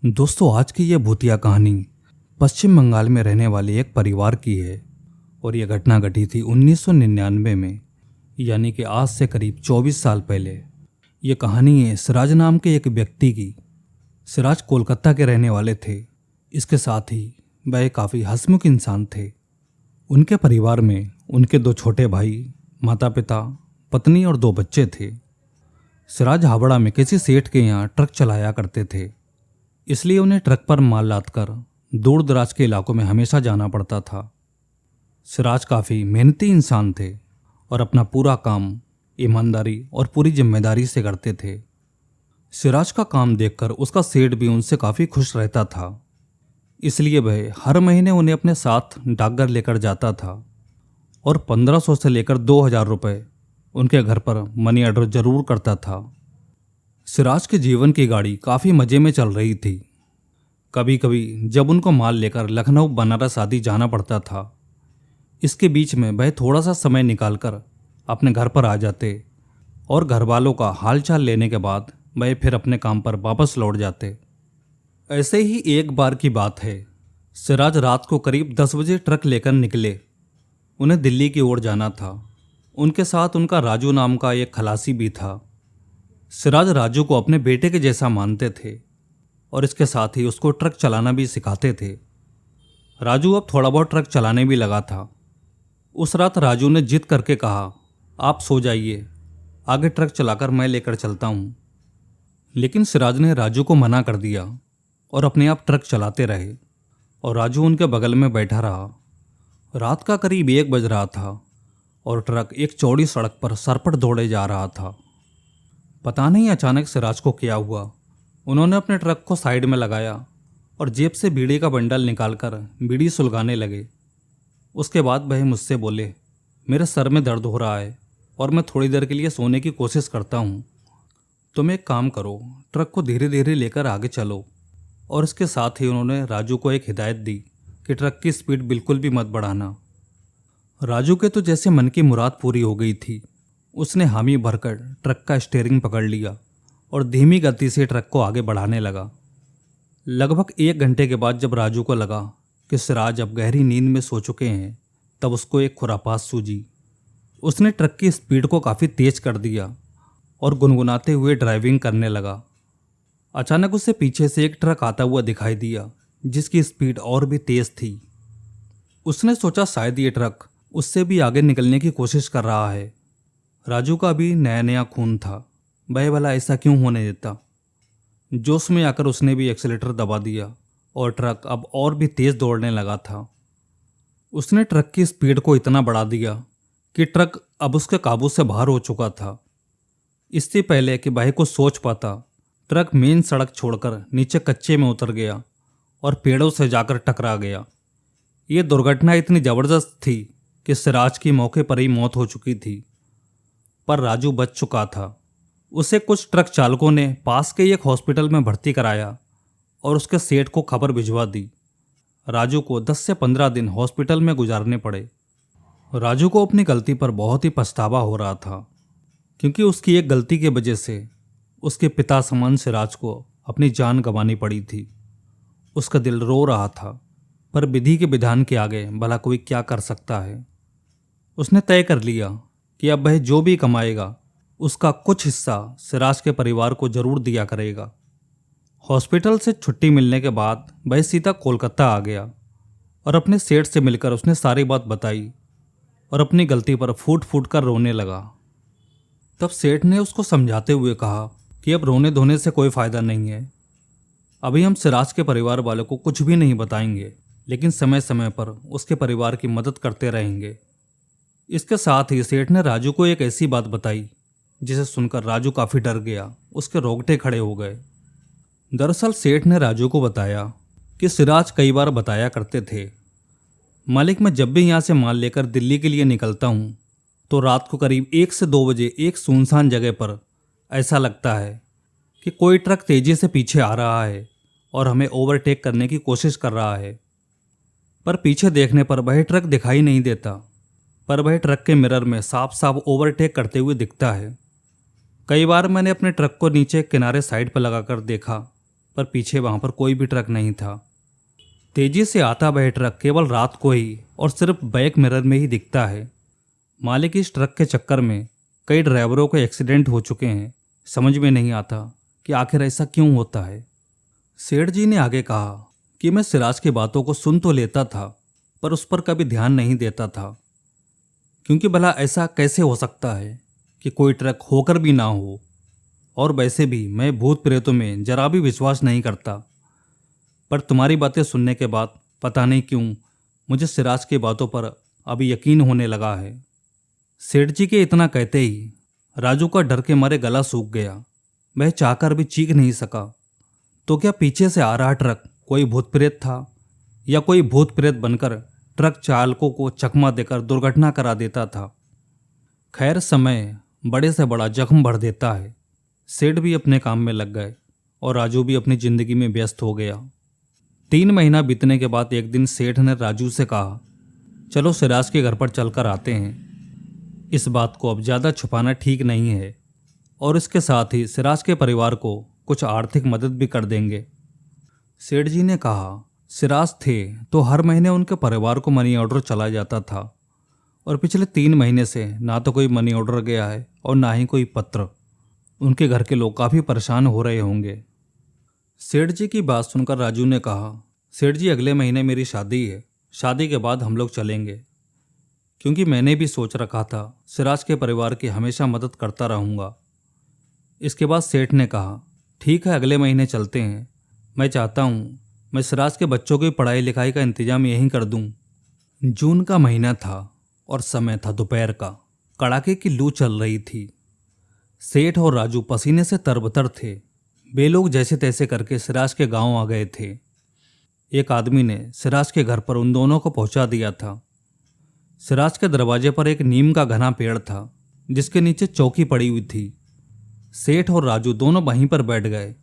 दोस्तों, आज की यह भूतिया कहानी पश्चिम बंगाल में रहने वाले एक परिवार की है। और यह घटना घटी थी 1999 में, यानी कि आज से करीब 24 साल पहले। ये कहानी है सिराज नाम के एक व्यक्ति की। सिराज कोलकाता के रहने वाले थे। इसके साथ ही वह काफ़ी हंसमुख इंसान थे। उनके परिवार में उनके 2 छोटे भाई, माता पिता, पत्नी और 2 बच्चे थे। सिराज हावड़ा में किसी सेठ के यहाँ ट्रक चलाया करते थे, इसलिए उन्हें ट्रक पर माल लादकर दूर दराज के इलाकों में हमेशा जाना पड़ता था। सिराज काफ़ी मेहनती इंसान थे और अपना पूरा काम ईमानदारी और पूरी जिम्मेदारी से करते थे। सिराज का काम देखकर उसका सेठ भी उनसे काफ़ी खुश रहता था, इसलिए वह हर महीने उन्हें अपने साथ डाकघर लेकर जाता था और 1500 से लेकर 2000 रुपये उनके घर पर मनी ऑर्डर जरूर करता था। सिराज के जीवन की गाड़ी काफ़ी मज़े में चल रही थी। कभी कभी जब उनको माल लेकर लखनऊ बनारस आदि जाना पड़ता था, इसके बीच में वह थोड़ा सा समय निकालकर अपने घर पर आ जाते और घर वालों का हालचाल लेने के बाद वह फिर अपने काम पर वापस लौट जाते। ऐसे ही एक बार की बात है, सिराज रात को करीब 10 बजे ट्रक लेकर निकले। उन्हें दिल्ली की ओर जाना था। उनके साथ उनका राजू नाम का एक खलासी भी था। सिराज राजू को अपने बेटे के जैसा मानते थे और इसके साथ ही उसको ट्रक चलाना भी सिखाते थे। राजू अब थोड़ा बहुत ट्रक चलाने भी लगा था। उस रात राजू ने जिद करके कहा, आप सो जाइए, आगे ट्रक चलाकर मैं लेकर चलता हूँ। लेकिन सिराज ने राजू को मना कर दिया और अपने आप ट्रक चलाते रहे और राजू उनके बगल में बैठा रहा। रात का करीब 1 बज रहा था और ट्रक एक चौड़ी सड़क पर सरपट दौड़े जा रहा था। पता नहीं अचानक सिराज को क्या हुआ। उन्होंने अपने ट्रक को साइड में लगाया और जेब से बीड़ी का बंडल निकालकर बीड़ी सुलगाने लगे। उसके बाद वह मुझसे बोले, मेरे सर में दर्द हो रहा है और मैं थोड़ी देर के लिए सोने की कोशिश करता हूँ। तुम एक काम करो, ट्रक को धीरे धीरे लेकर आगे चलो। और इसके साथ ही उन्होंने राजू को एक हिदायत दी कि ट्रक की स्पीड बिल्कुल भी मत बढ़ाना। राजू के तो जैसे मन की मुराद पूरी हो गई थी। उसने हामी भरकर ट्रक का स्टीयरिंग पकड़ लिया और धीमी गति से ट्रक को आगे बढ़ाने लगा। लगभग 1 घंटे के बाद जब राजू को लगा कि सिराज अब गहरी नींद में सो चुके हैं, तब उसको एक खुरापात सूझी। उसने ट्रक की स्पीड को काफ़ी तेज कर दिया और गुनगुनाते हुए ड्राइविंग करने लगा। अचानक उसे पीछे से एक ट्रक आता हुआ दिखाई दिया, जिसकी स्पीड और भी तेज थी। उसने सोचा शायद ये ट्रक उससे भी आगे निकलने की कोशिश कर रहा है। राजू का भी नया नया खून था, वह भला ऐसा क्यों होने देता। जोश में आकर उसने भी एक्सीलेटर दबा दिया और ट्रक अब और भी तेज दौड़ने लगा था। उसने ट्रक की स्पीड को इतना बढ़ा दिया कि ट्रक अब उसके काबू से बाहर हो चुका था। इससे पहले कि वह कुछ सोच पाता, ट्रक मेन सड़क छोड़कर नीचे कच्चे में उतर गया और पेड़ों से जाकर टकरा गया। ये दुर्घटना इतनी ज़बरदस्त थी कि सिराज की मौके पर ही मौत हो चुकी थी, पर राजू बच चुका था। उसे कुछ ट्रक चालकों ने पास के एक हॉस्पिटल में भर्ती कराया और उसके सेठ को खबर भिजवा दी। राजू को 10 से 15 दिन हॉस्पिटल में गुजारने पड़े। राजू को अपनी गलती पर बहुत ही पछतावा हो रहा था, क्योंकि उसकी एक गलती की वजह से उसके पिता समान सिराज को अपनी जान गंवानी पड़ी थी। उसका दिल रो रहा था, पर विधि के विधान के आगे भला कोई क्या कर सकता है। उसने तय कर लिया कि अब वह जो भी कमाएगा उसका कुछ हिस्सा सिराज के परिवार को जरूर दिया करेगा। हॉस्पिटल से छुट्टी मिलने के बाद वह सीधा कोलकाता आ गया और अपने सेठ से मिलकर उसने सारी बात बताई और अपनी गलती पर फूट फूट कर रोने लगा। तब सेठ ने उसको समझाते हुए कहा कि अब रोने धोने से कोई फ़ायदा नहीं है। अभी हम सिराज के परिवार वालों को कुछ भी नहीं बताएंगे, लेकिन समय समय पर उसके परिवार की मदद करते रहेंगे। इसके साथ ही सेठ ने राजू को एक ऐसी बात बताई जिसे सुनकर राजू काफ़ी डर गया। उसके रोंगटे खड़े हो गए। दरअसल सेठ ने राजू को बताया कि सिराज कई बार बताया करते थे, मालिक मैं जब भी यहाँ से माल लेकर दिल्ली के लिए निकलता हूँ तो रात को करीब 1 से 2 बजे एक सुनसान जगह पर ऐसा लगता है कि कोई ट्रक तेज़ी से पीछे आ रहा है और हमें ओवरटेक करने की कोशिश कर रहा है। पर पीछे देखने पर वह ट्रक दिखाई नहीं देता, पर वह ट्रक के मिरर में साफ साफ ओवरटेक करते हुए दिखता है। कई बार मैंने अपने ट्रक को नीचे किनारे साइड पर लगाकर देखा, पर पीछे वहाँ पर कोई भी ट्रक नहीं था। तेजी से आता वह ट्रक केवल रात को ही और सिर्फ बैक मिरर में ही दिखता है। मालिक इस ट्रक के चक्कर में कई ड्राइवरों के एक्सीडेंट हो चुके हैं। समझ में नहीं आता कि आखिर ऐसा क्यों होता है। सेठ जी ने आगे कहा कि मैं सिराज की बातों को सुन तो लेता था, पर उस पर कभी ध्यान नहीं देता था, क्योंकि भला ऐसा कैसे हो सकता है कि कोई ट्रक होकर भी ना हो। और वैसे भी मैं भूत प्रेतों में जरा भी विश्वास नहीं करता, पर तुम्हारी बातें सुनने के बाद पता नहीं क्यों मुझे सिराज की बातों पर अभी यकीन होने लगा है। सेठ जी के इतना कहते ही राजू का डर के मारे गला सूख गया। वह चाहकर भी चीख नहीं सका। तो क्या पीछे से आ रहा ट्रक कोई भूत प्रेत था, या कोई भूत प्रेत बनकर ट्रक चालकों को चकमा देकर दुर्घटना करा देता था। खैर, समय बड़े से बड़ा जख्म भर देता है। सेठ भी अपने काम में लग गए और राजू भी अपनी जिंदगी में व्यस्त हो गया। 3 महीना बीतने के बाद एक दिन सेठ ने राजू से कहा, चलो सिराज के घर पर चलकर आते हैं। इस बात को अब ज़्यादा छुपाना ठीक नहीं है, और इसके साथ ही सिराज के परिवार को कुछ आर्थिक मदद भी कर देंगे। सेठ जी ने कहा, सिराज थे तो हर महीने उनके परिवार को मनी ऑर्डर चला जाता था, और पिछले 3 महीने से ना तो कोई मनी ऑर्डर गया है और ना ही कोई पत्र। उनके घर के लोग काफ़ी परेशान हो रहे होंगे। सेठ जी की बात सुनकर राजू ने कहा, सेठ जी अगले महीने मेरी शादी है। शादी के बाद हम लोग चलेंगे, क्योंकि मैंने भी सोच रखा था सिराज के परिवार की हमेशा मदद करता रहूँगा। इसके बाद सेठ ने कहा, ठीक है, अगले महीने चलते हैं। मैं चाहता हूँ मैं सिराज के बच्चों की पढ़ाई लिखाई का इंतजाम यहीं कर दूँ। जून का महीना था और समय था दोपहर का। कड़ाके की लू चल रही थी। सेठ और राजू पसीने से तरबतर थे। वे लोग जैसे तैसे करके सिराज के गांव आ गए थे। एक आदमी ने सिराज के घर पर उन दोनों को पहुंचा दिया था। सिराज के दरवाजे पर एक नीम का घना पेड़ था, जिसके नीचे चौकी पड़ी हुई थी। सेठ और राजू दोनों वहीं पर बैठ गए।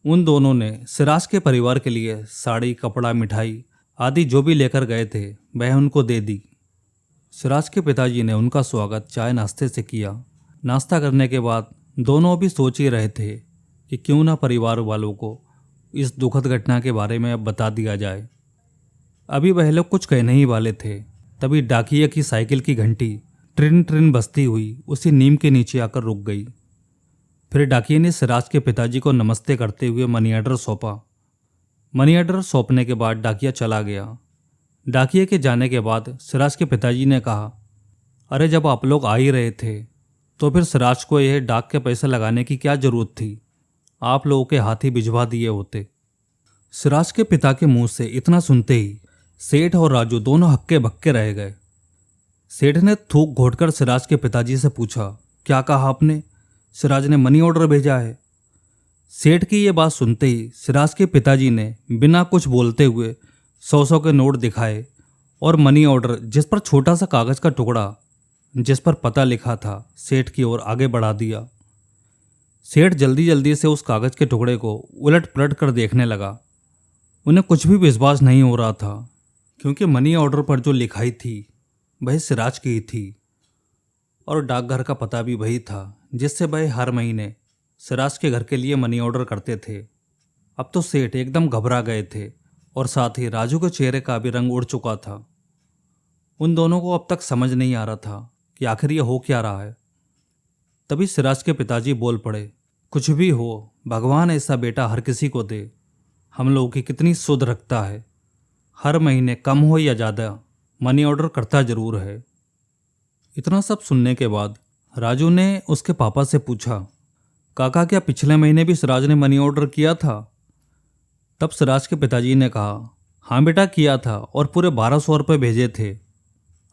उन दोनों ने सिराज के परिवार के लिए साड़ी, कपड़ा, मिठाई आदि जो भी लेकर गए थे वह उनको दे दी। सिराज के पिताजी ने उनका स्वागत चाय नाश्ते से किया। नाश्ता करने के बाद दोनों भी सोच ही रहे थे कि क्यों ना परिवार वालों को इस दुखद घटना के बारे में अब बता दिया जाए। अभी वह लोग कुछ कहने ही वाले थे, तभी डाकिये की साइकिल की घंटी ट्रिन ट्रिन बजती हुई उसी नीम के नीचे आकर रुक गई। फिर डाकिये ने सिराज के पिताजी को नमस्ते करते हुए मनी ऑर्डर सौंपा। मनी ऑर्डर सौंपने के बाद डाकिया चला गया। डाकिये के जाने के बाद सिराज के पिताजी ने कहा, अरे जब आप लोग आ ही रहे थे तो फिर सिराज को यह डाक के पैसे लगाने की क्या जरूरत थी? आप लोगों के हाथ ही भिजवा दिए होते। सिराज के पिता के मुंह से इतना सुनते ही सेठ और राजू दोनों हक्के बक्के रह गए। सेठ ने थूक घोटकर सिराज के पिताजी से पूछा, क्या कहा आपने? सिराज ने मनी ऑर्डर भेजा है। सेठ की ये बात सुनते ही सिराज के पिताजी ने बिना कुछ बोलते हुए 100 के नोट दिखाए और मनी ऑर्डर, जिस पर छोटा सा कागज का टुकड़ा जिस पर पता लिखा था, सेठ की ओर आगे बढ़ा दिया। सेठ जल्दी जल्दी से उस कागज के टुकड़े को उलट पलट कर देखने लगा। उन्हें कुछ भी विश्वास नहीं हो रहा था, क्योंकि मनी ऑर्डर पर जो लिखाई थी वह सिराज की ही थी, और डाकघर का पता भी वही था जिससे वह हर महीने सिराज के घर के लिए मनी ऑर्डर करते थे। अब तो सेठ एकदम घबरा गए थे, और साथ ही राजू के चेहरे का भी रंग उड़ चुका था। उन दोनों को अब तक समझ नहीं आ रहा था कि आखिर ये हो क्या रहा है। तभी सिराज के पिताजी बोल पड़े, कुछ भी हो, भगवान ऐसा बेटा हर किसी को दे। हम लोगों की कितनी सुध रखता है, हर महीने कम हो या ज़्यादा मनी ऑर्डर करता जरूर है। इतना सब सुनने के बाद राजू ने उसके पापा से पूछा, काका क्या पिछले महीने भी सिराज ने मनी ऑर्डर किया था? तब सिराज के पिताजी ने कहा, हाँ बेटा किया था, और पूरे 1200 रुपये भेजे थे।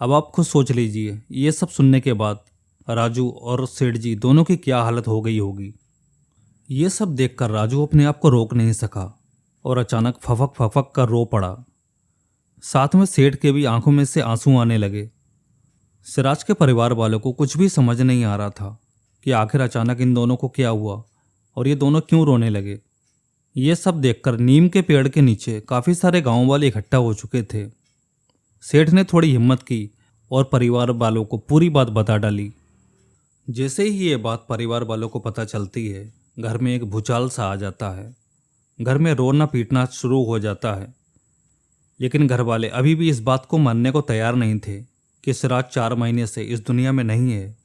अब आप खुद सोच लीजिए, ये सब सुनने के बाद राजू और सेठ जी दोनों की क्या हालत हो गई होगी। ये सब देखकर राजू अपने आप को रोक नहीं सका और अचानक फफक फफक कर रो पड़ा। साथ में सेठ के भी आंखों में से आंसू आने लगे। सिराज के परिवार वालों को कुछ भी समझ नहीं आ रहा था कि आखिर अचानक इन दोनों को क्या हुआ और ये दोनों क्यों रोने लगे। ये सब देखकर नीम के पेड़ के नीचे काफ़ी सारे गांव वाले इकट्ठा हो चुके थे। सेठ ने थोड़ी हिम्मत की और परिवार वालों को पूरी बात बता डाली। जैसे ही ये बात परिवार वालों को पता चलती है, घर में एक भूचाल सा आ जाता है। घर में रोना पीटना शुरू हो जाता है। लेकिन घर वाले अभी भी इस बात को मानने को तैयार नहीं थे कि सिराज 4 महीने से इस दुनिया में नहीं है।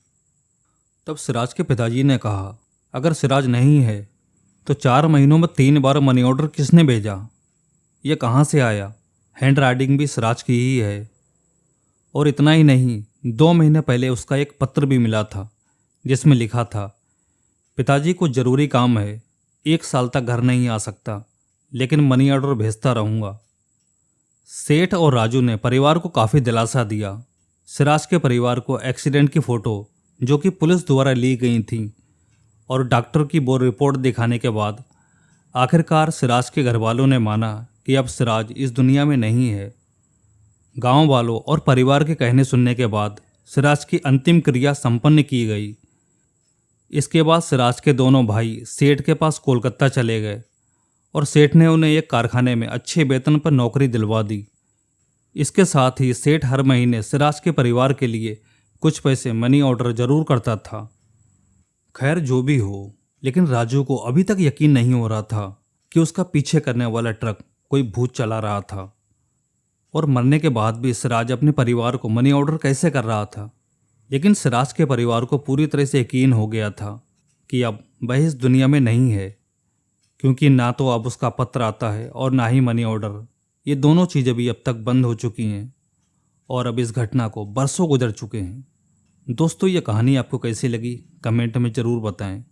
तब सिराज के पिताजी ने कहा, अगर सिराज नहीं है तो 4 महीनों में 3 बार मनी ऑर्डर किसने भेजा? ये कहाँ से आया? हैंड राइटिंग भी सिराज की ही है। और इतना ही नहीं, 2 महीने पहले उसका एक पत्र भी मिला था जिसमें लिखा था, पिताजी को जरूरी काम है, 1 साल तक घर नहीं आ सकता, लेकिन मनी ऑर्डर भेजता रहूँगा। सेठ और राजू ने परिवार को काफ़ी दिलासा दिया। सिराज के परिवार को एक्सीडेंट की फ़ोटो जो कि पुलिस द्वारा ली गई थी और डॉक्टर की वो रिपोर्ट दिखाने के बाद आखिरकार सिराज के घर वालों ने माना कि अब सिराज इस दुनिया में नहीं है। गांव वालों और परिवार के कहने सुनने के बाद सिराज की अंतिम क्रिया संपन्न की गई। इसके बाद सिराज के दोनों भाई सेठ के पास कोलकाता चले गए और सेठ ने उन्हें एक कारखाने में अच्छे वेतन पर नौकरी दिलवा दी। इसके साथ ही सेठ हर महीने सिराज के परिवार के लिए कुछ पैसे मनी ऑर्डर जरूर करता था। खैर जो भी हो, लेकिन राजू को अभी तक यकीन नहीं हो रहा था कि उसका पीछे करने वाला ट्रक कोई भूत चला रहा था। और मरने के बाद भी सिराज अपने परिवार को मनी ऑर्डर कैसे कर रहा था। लेकिन सिराज के परिवार को पूरी तरह से यकीन हो गया था कि अब वह इस दुनिया में नहीं है, क्योंकि ना तो अब उसका पत्र आता है और ना ही मनी ऑर्डर। ये दोनों चीज़ें भी अब तक बंद हो चुकी हैं और अब इस घटना को बरसों गुजर चुके हैं। दोस्तों, ये कहानी आपको कैसी लगी कमेंट में ज़रूर बताएं।